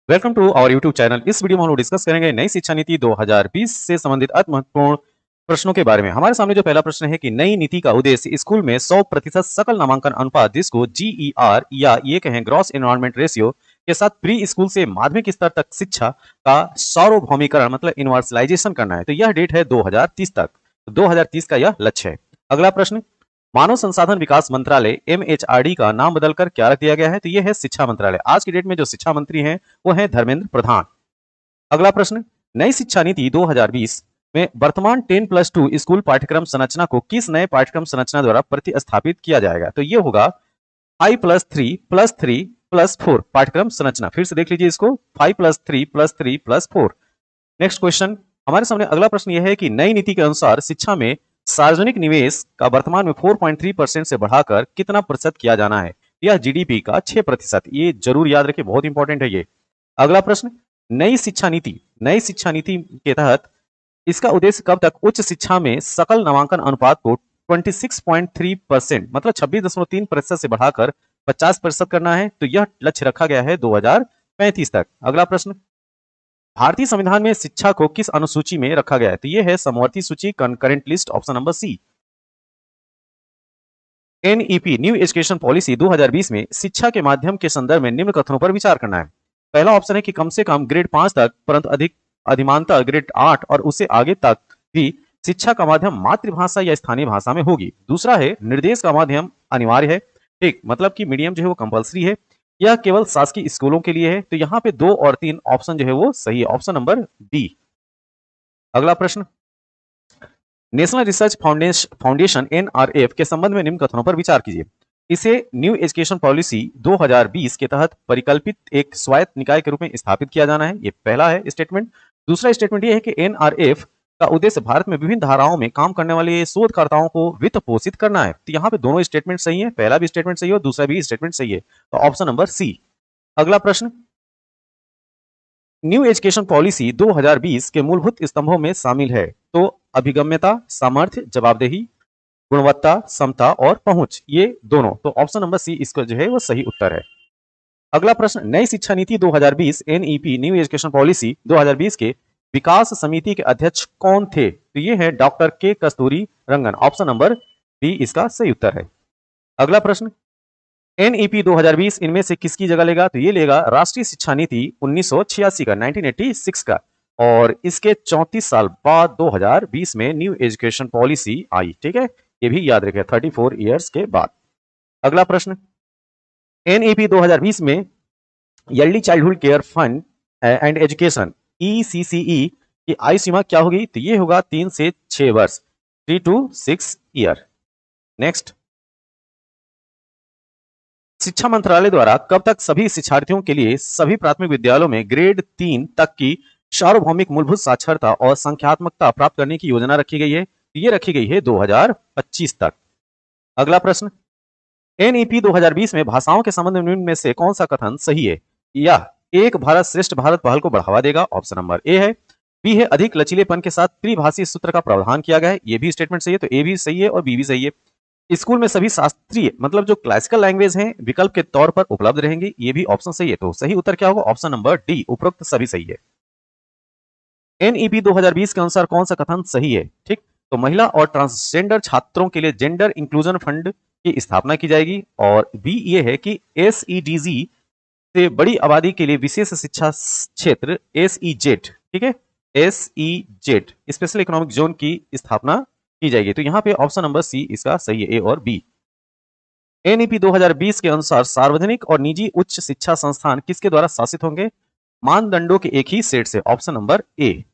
Welcome to our YouTube channel. इस video में हम लोग डिस्कस करेंगे नई शिक्षा नीति 2020 से संबंधित अति महत्वपूर्ण प्रश्नों के बारे में। हमारे सामने जो पहला प्रश्न है कि नई नीति का उद्देश्य स्कूल में 100% सकल नामांकन अनुपात जिसको जीईआर या ये कहें ग्रॉस एनरोलमेंट रेशियो के साथ प्री स्कूल से माध्यमिक स्तर तक शिक्षा का सार्वभौमिकरण मतलब यूनिवर्सलाइजेशन करना है। तो यह डेट है 2030 तक। 2030 का यह लक्ष्य है। अगला प्रश्न, मानव संसाधन विकास मंत्रालय एमएचआरडी का नाम बदलकर क्या रख दिया गया है? तो यह है शिक्षा मंत्रालय। आज की डेट में जो शिक्षा मंत्री हैं वो है धर्मेंद्र प्रधान। अगला प्रश्न, नई शिक्षा नीति 2020 में वर्तमान 10+2 स्कूल पाठ्यक्रम संरचना को किस नए पाठ्यक्रम संरचना द्वारा प्रतिस्थापित किया जाएगा? तो यह होगा 5+3+3+4 पाठ्यक्रम संरचना। फिर से देख लीजिए इसको, 5+3+3+4। नेक्स्ट क्वेश्चन, हमारे सामने अगला प्रश्न यह है कि नई नीति के अनुसार शिक्षा में सार्वजनिक निवेश का वर्तमान में 4.3% से बढ़ाकर कितना प्रतिशत किया जाना है? यह जीडीपी का 6%। ये जरूर याद रखिए, बहुत इंपॉर्टेंट है ये। अगला प्रश्न, नई शिक्षा नीति के तहत इसका उद्देश्य कब तक उच्च शिक्षा में सकल नामांकन अनुपात को 26.3% मतलब 26.3% से बढ़ाकर 50% करना है। तो यह लक्ष्य रखा गया है 2035 तक। अगला प्रश्न, भारतीय संविधान में शिक्षा को किस अनुसूची में रखा गया है? तो यह है समवर्ती सूची, concurrent list, option number C. NEP new education policy 2020 में शिक्षा के माध्यम के संदर्भ में निम्न कथनों पर विचार करना है। पहला ऑप्शन है कि कम से कम ग्रेड 5 तक परंतु अधिमानतः ग्रेड 8 और उससे आगे तक भी शिक्षा का माध्यम मातृभाषा या स्थानीय भाषा में होगी। दूसरा है निर्देश का माध्यम अनिवार्य है, ठीक, मतलब कि मीडियम जो है वो कंपलसरी है। यह केवल शासकीय स्कूलों के लिए है। तो यहाँ पे 2 और 3 ऑप्शन जो है वो सही है, ऑप्शन नंबर डी। अगला प्रश्न, नेशनल रिसर्च फाउंडेशन एनआरएफ के संबंध में निम्न कथनों पर विचार कीजिए। इसे न्यू एजुकेशन पॉलिसी 2020 के तहत परिकल्पित एक स्वायत्त निकाय के रूप में स्थापित किया जाना है। ये पहला है स्टेटमेंट। दूसरा स्टेटमेंट ये है कि एनआरएफ का उद्देश्य भारत में विभिन्न धाराओं में काम करने वाले शोधकर्ताओं को वित्त पोषित करना है। तो यहाँ पे दोनों स्टेटमेंट सही है, पहला भी स्टेटमेंट सही है और दूसरा भी स्टेटमेंट सही है। तो ऑप्शन नंबर सी। अगला प्रश्न, न्यू एजुकेशन पॉलिसी 2020 के मूलभूत स्तंभों में शामिल है। तो अभिगम्यता, सामर्थ्य, जवाबदेही, गुणवत्ता, समता और पहुंच, ये दोनों। तो ऑप्शन नंबर सी इसका जो है वो सही उत्तर है। अगला प्रश्न, नई शिक्षा नीति 2020 एनईपी न्यू एजुकेशन पॉलिसी 2020 के विकास समिति के अध्यक्ष कौन थे? तो ये है डॉक्टर के कस्तूरी रंगन। ऑप्शन नंबर डी इसका सही उत्तर है। अगला प्रश्न, एनईपी 2020 इनमें से किसकी जगह लेगा? तो ये लेगा राष्ट्रीय शिक्षा नीति 1986 का, 1986 का। और इसके 34 साल बाद 2020 में न्यू एजुकेशन पॉलिसी आई, ठीक है, ये भी याद रखिए, 34 ईयर्स के बाद। अगला प्रश्न, एनईपी 2020 में early childhood care fund and education ECCE की आयु सीमा क्या होगी? तो ये होगा 3 से 6 वर्ष, 3 to 6 ईयर। नेक्स्ट, शिक्षा मंत्रालय द्वारा कब तक सभी शिक्षार्थियों के लिए सभी प्राथमिक विद्यालयों में ग्रेड 3 तक की सार्वभौमिक मूलभूत साक्षरता और संख्यात्मकता प्राप्त करने की योजना रखी गई है? ये रखी गई है 2025 तक। अगला प्रश्न, एनईपी 2020 में भाषाओं के संबंध में निम्न में से कौन सा कथन सही है? यह एक भारत श्रेष्ठ भारत पहल को बढ़ावा देगा, ऑप्शन नंबर ए है। बी है अधिक लचीलेपन के साथ त्रिभाषीय सूत्र का प्रावधान किया गया है, ये भी स्टेटमेंट सही है। तो ए भी सही है और बी भी सही है। स्कूल में सभी शास्त्रीय मतलब जो क्लासिकल लैंग्वेज हैं विकल्प के तौर पर उपलब्ध रहेंगी, ये भी ऑप्शन सही है। तो सही उत्तर क्या होगा? ऑप्शन नंबर डी, उपरोक्त सभी सही है। एनईपी 2020 के अनुसार कौन सा कथन सही है? ठीक, तो महिला और ट्रांसजेंडर छात्रों के लिए जेंडर इंक्लूजन फंड की स्थापना की जाएगी। और बी ये है कि एसईडीजी से बड़ी आबादी के लिए विशेष शिक्षा क्षेत्र एसईजेड, ठीक है, एसईजेड स्पेशल इकोनॉमिक जोन की स्थापना की जाएगी। तो यहाँ पे ऑप्शन नंबर सी इसका सही है, ए और बी। एनईपी 2020 के अनुसार सार्वजनिक और निजी उच्च शिक्षा संस्थान किसके द्वारा शासित होंगे? मानदंडों के एक ही सेट से, ऑप्शन नंबर ए।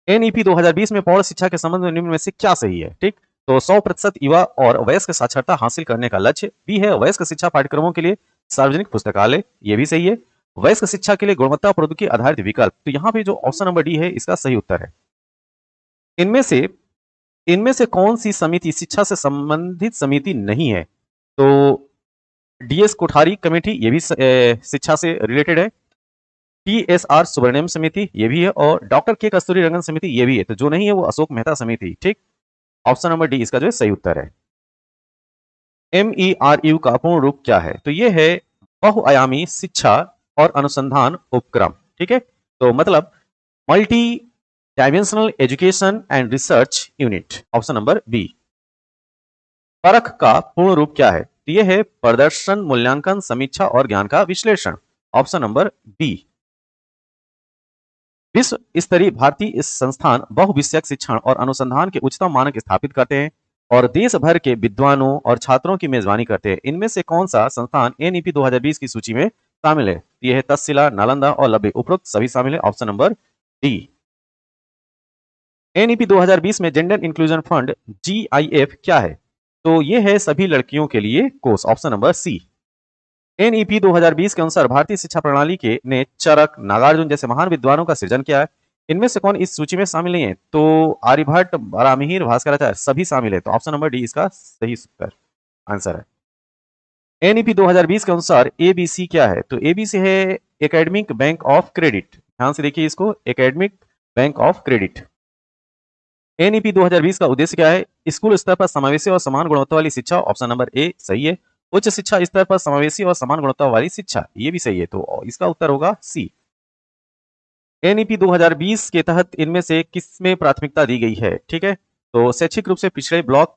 एनईपी 2020 में प्रौढ़ शिक्षा के संबंध में निम्न में से क्या सही है? ठीक, तो 100% युवा और वयस्क साक्षरता हासिल करने का लक्ष्य। बी है वयस्क शिक्षा पाठ्यक्रमों के लिए सार्वजनिक पुस्तकालय, ये भी सही है। वयस्क शिक्षा के लिए गुणवत्ता प्रौद्योगिकी आधारित विकल्प, तो यहाँ पे जो ऑप्शन नंबर डी है इसका सही उत्तर है। इनमें से कौन सी समिति शिक्षा से संबंधित समिति नहीं है? तो डीएस कोठारी कमेटी, ये भी शिक्षा से रिलेटेड है। टीएसआर सुब्रमण्यम समिति, ये भी है। और डॉक्टर के कस्तूरी रंगन समिति, ये भी है। तो जो नहीं है वो अशोक मेहता समिति, ठीक, ऑप्शन नंबर डी इसका जो है सही उत्तर है। एमईआरयू का पूर्ण रूप क्या है? तो ये है बहुआयामी शिक्षा और अनुसंधान उपक्रम। ठीक है, तो मतलब multi dimensional education and research unit, option number B. Parakh का पूर्ण रूप क्या है? तो यह है प्रदर्शन, मूल्यांकन, समीक्षा और ज्ञान का विश्लेषण, ऑप्शन नंबर बी। विश्व स्तरीय भारतीय इस संस्थान बहुविषयक शिक्षण और अनुसंधान के उच्चतम मानक स्थापित करते हैं और देश भर के विद्वानों और छात्रों की मेजबानी करते हैं। इनमें से कौन सा संस्थान एनईपी 2020 की सूची में शामिल है? यह है तक्षशिला, नालंदा और लब्बे, उपरोक्त सभी शामिल है, ऑप्शन नंबर डी। एनईपी 2020 में जेंडर इंक्लूजन फंड जीआईएफ क्या है? तो यह है सभी लड़कियों के लिए course, option number C. NEP 2020 के अनुसार भारतीय शिक्षा प्रणाली के ने चरक, नागार्जुन जैसे महान विद्वानों का सृजन किया है। इनमें से कौन इस सूची में शामिल नहीं है? तो आर्यभट्ट, बरामिहिर, भास्कराचार्य सभी शामिल है, तो ऑप्शन नंबर डी इसका सही उत्तर आंसर है। एनईपी 2020 के अनुसार एबीसी क्या है? तो एबीसी है एकेडमिक बैंक ऑफ क्रेडिट। ध्यान से देखिए इसको, academic bank of credit. NEP 2020 का उद्देश्य क्या है? स्कूल स्तर पर समावेशी और समान गुणवत्ता वाली शिक्षा, ऑप्शन नंबर ए सही है। उच्च शिक्षा स्तर पर समावेशी और समान गुणवत्ता वाली शिक्षा, ये भी सही है, तो इसका उत्तर होगा सी। एनईपी 2020 के तहत इनमें से किसमें प्राथमिकता दी गई है? ठीक है, तो शैक्षिक रूप से पिछड़े ब्लॉक,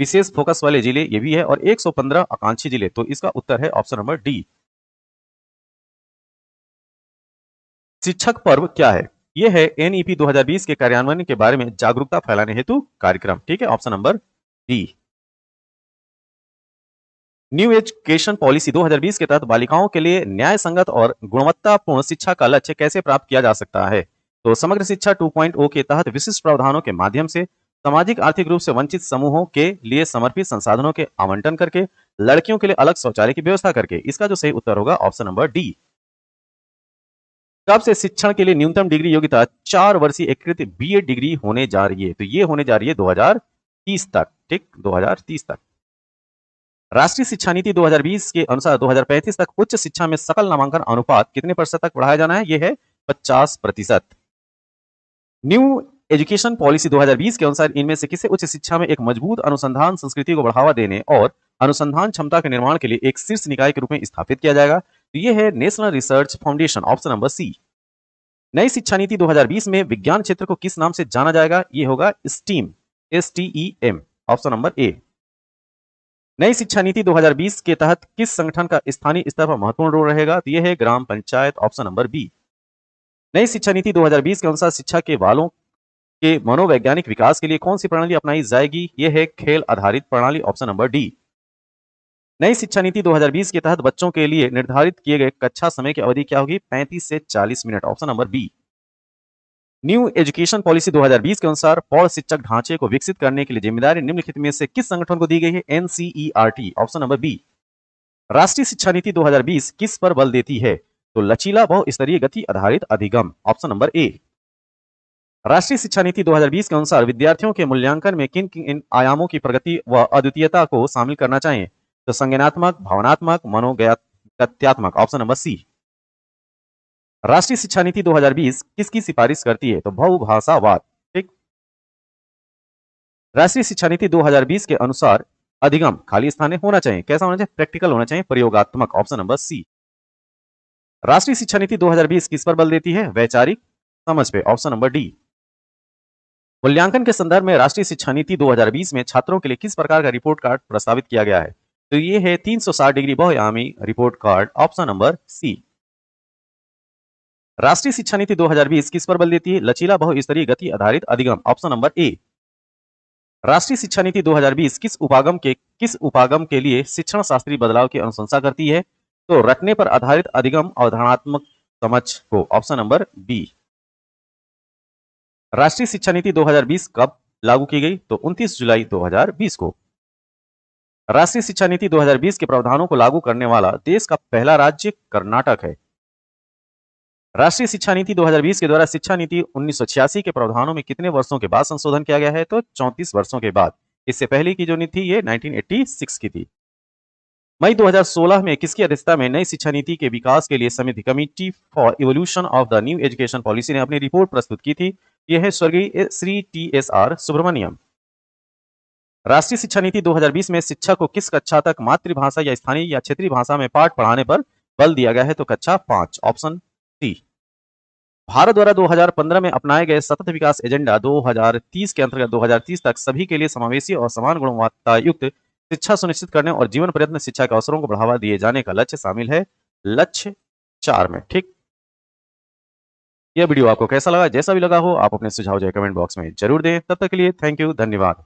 विशेष फोकस वाले जिले ये भी है, और 115 आकांक्षी जिले, तो इसका उत्तर है ऑप्शन नंबर डी। शिक्षक पर्व क्या है? यह है एनईपी 2020 के कार्यान्वयन के बारे में जागरूकता फैलाने हेतु कार्यक्रम। ठीक है, option number D. New education policy 2020 के तहत बालिकाओं के लिए न्याय संगत और गुणवत्तापूर्ण शिक्षा का लक्ष्य कैसे प्राप्त किया जा सकता है? तो समग्र शिक्षा 2.0 के तहत विशिष्ट प्रावधानों के माध्यम से सामाजिक आर्थिक रूप से वंचित समूहों के लिए समर्पित संसाधनों के आवंटन करके, लड़कियों के लिए अलग शौचालय की व्यवस्था करके। इसका जो सही उत्तर होगा ऑप्शन नंबर डी। कब से शिक्षण के लिए न्यूनतम डिग्री योग्यता 4 वर्षीय एकीकृत बीएड डिग्री होने जा रही है? तो ये होने जा रही है 2030 तक। ठीक, 2030 तक। राष्ट्रीय शिक्षा नीति 2020 के अनुसार 2035 तक उच्च शिक्षा में सकल नामांकन अनुपात कितने प्रतिशत तक बढ़ाया जाना है? यह है 50%। न्यू एजुकेशन पॉलिसी 2020 के अनुसार इनमें से किसे उच्च शिक्षा में एक मजबूत अनुसंधान संस्कृति को बढ़ावा देने और अनुसंधान क्षमता के निर्माण के लिए एक शीर्ष निकाय के रूप में स्थापित किया जाएगा? तो यह है national research foundation, option number C. नई शिक्षा नीति 2020 में विज्ञान क्षेत्र को किस नाम से जाना जाएगा? यह होगा steam, STEM, option number A. नई शिक्षा नीति 2020 के तहत किस संगठन का स्थानीय स्तर पर महत्वपूर्ण रोल रहेगा? तो यह है ग्राम पंचायत, ऑप्शन नंबर बी। नई शिक्षा नीति 2020 के अनुसार शिक्षा के वालों के मनोवैज्ञानिक विकास के लिए कौन सी प्रणाली अपनाई जाएगी? यह है खेल आधारित प्रणाली, ऑप्शन नंबर डी। नई शिक्षा नीति 2020 के तहत बच्चों के लिए निर्धारित किए गए कक्षा समय की अवधि क्या होगी? 35 से 40 minute, option number B. New education policy 2020 के अनुसार प्रौढ़ शिक्षक ढांचे को विकसित करने के लिए जिम्मेदारी निम्नलिखित में से किस संगठन को दी गई है? NCERT, option number B. राष्ट्रीय शिक्षा नीति 2020 किस पर बल देती है? तो लचीला बहुस्तरीय गति आधारित अधिगम, ऑप्शन नंबर ए। राष्ट्रीय शिक्षा नीति 2020 के अनुसार विद्यार्थियों के मूल्यांकन में किन किन आयामों की प्रगति व अद्वितीयता को शामिल करना चाहिए? तो संज्ञानात्मक, भावनात्मक, मनोगत्यात्मक, ऑप्शन नंबर सी। राष्ट्रीय शिक्षा नीति 2020 किसकी सिफारिश करती है? तो बहुभाषावाद। ठीक, राष्ट्रीय शिक्षा नीति 2020 के अनुसार अधिगम खाली स्थान होना चाहिए, कैसा होना चाहिए? प्रैक्टिकल होना चाहिए, प्रयोगात्मक, ऑप्शन नंबर सी। राष्ट्रीय शिक्षा नीति 2020 किस पर बल देती है? वैचारिक समझ पे, ऑप्शन नंबर डी। मूल्यांकन के संदर्भ में राष्ट्रीय शिक्षा नीति 2020 में छात्रों के लिए किस प्रकार का रिपोर्ट कार्ड प्रस्तावित किया गया है? तो ये है 360 डिग्री बहुआयामी report card, option number C. राष्ट्रीय शिक्षा नीति 2020 किस पर बल देती है? लचीला बहुस्तरीय गति आधारित अधिगम, ऑप्शन नंबर ए। राष्ट्रीय शिक्षा नीति 2020 किस उपागम के लिए शिक्षण शास्त्रीय बदलाव की अनुशंसा करती है? तो रटने पर आधारित अधिगम अवधारणात्मक समझ को, ऑप्शन नंबर बी। राष्ट्रीय शिक्षा नीति 2020 कब लागू की गई? तो 29 जुलाई 2020 को। राष्ट्रीय शिक्षा नीति 2020 के प्रावधानों को लागू करने वाला देश का पहला राज्य कर्नाटक है। राष्ट्रीय शिक्षा नीति 2020 के द्वारा शिक्षा नीति 1986 के प्रावधानों में कितने वर्षों के बाद संशोधन किया गया है? तो 34 वर्षों के बाद। इससे पहले की जो नीति थी ये 1986 की थी। मई 2016 में किसकी अध्यक्षता में नई शिक्षा नीति के विकास के लिए समिति, committee for evolution of the new education policy, ने अपनी रिपोर्ट प्रस्तुत की थी? यह है स्वर्गीय श्री TSR सुब्रमण्यम। राष्ट्रीय शिक्षा नीति 2020 में शिक्षा को किस कक्षा तक मातृभाषा या स्थानीय या क्षेत्रीय भाषा में पाठ पढ़ाने पर बल दिया गया है तो कक्षा 5 ऑप्शन सी। भारत द्वारा 2015 में अपनाए गए सतत विकास एजेंडा 2030 के अंतर्गत 2030 तक सभी के लिए समावेशी और समान गुणवत्ता युक्त शिक्षा सुनिश्चित करने और जीवन पर्यंत शिक्षा के अवसरों को बढ़ावा दिए जाने का लक्ष्य शामिल है लक्ष्य 4 में। ठीक, यह वीडियो आपको कैसा लगा? जैसा भी लगा हो आप अपने सुझाव जो है कमेंट बॉक्स में जरूर दें। तब तक के लिए थैंक यू, धन्यवाद।